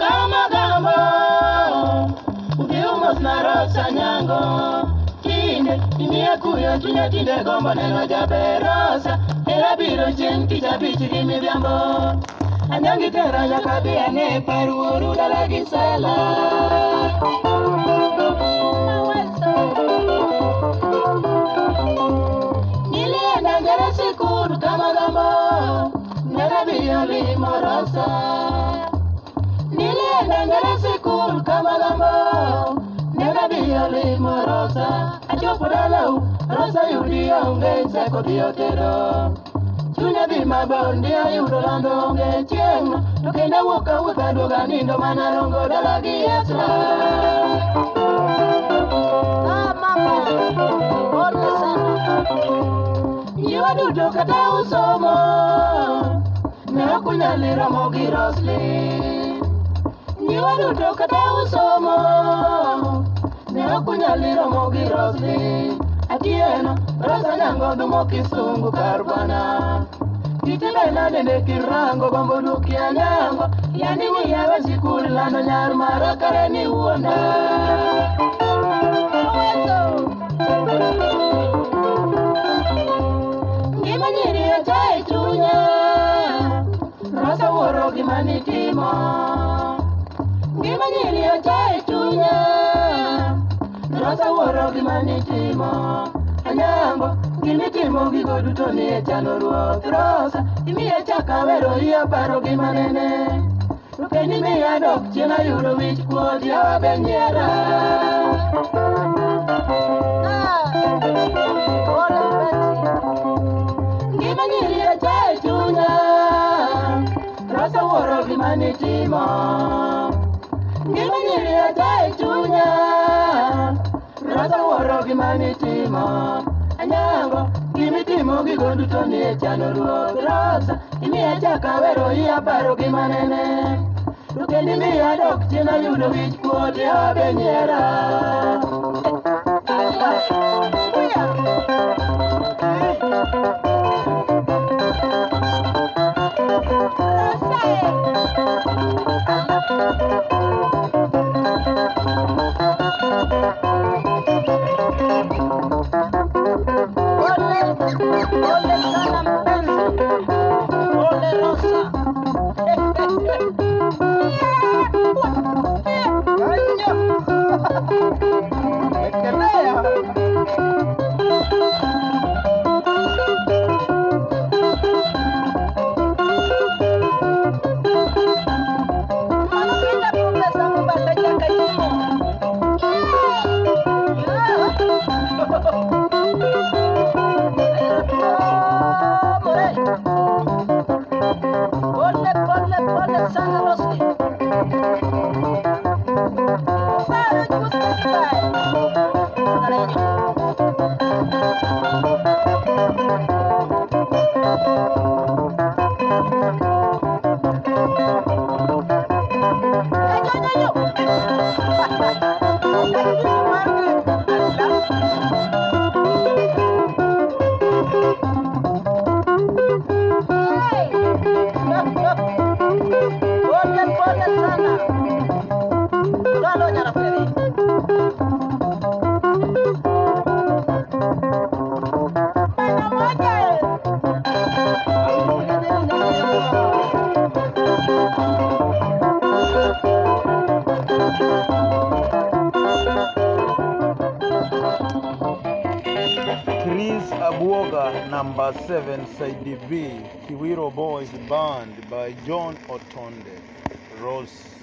kama gambo ukiumos na Rosa Nyango tinde imiye kuyo chunya tinde gombo neno jaber Rosa era biro chieng' tich abich gi midhiambo anyangi tera nyaka dhi ane paruoru dala gi sela nilienda ngere sikul kama gambo nena biro limo Rosa nilienda ngere sikul kama gambo nena biro limo Rosa achopo dalau Rosa yudi onge seko dhi otero chunya dhi mabor ndi ayudo lando onge chieng' to kendo awuok awuoth aduoga nindo mana rongo dala gi Esra nyiwa duto kata usomo ne ok unyal romo gi Roslyn nyiwa duto kata usomo ne ok unyal romo gi Roslyn atieno Rosa Nyango dhumo kisungu kar bwana kitime nade ne kirango gombo dukia Nyango yani wiyawe sikul lando nyar mara kare ni wuonda ngima nyiri acha e chunya Rosa wuoro gima nitimo ngima nyiri acha e chunya Rosa wuoro gima nitimo Nyango gimitimo gigo duto ni e chano ruoth Rosa imiye chaka wero iya paro gima nene to kendi miya dok chien ayudo wich kuot yawa be nyiera ngima nyiri acha e chunya Rosa wuoro gima nitimo ngima nyiri acha e chunya Rosa wuoro gima nitimo Nyango gimitimo gigo duto ni e chano ruoth Rosa imiye chaka wero iya paro gima nene to kendi miya dok chien ayudo wich kuot yawa be nyiera Chris Abuoga, number 7, side B, Kiwiro Boys Band by John Otonde, Rose.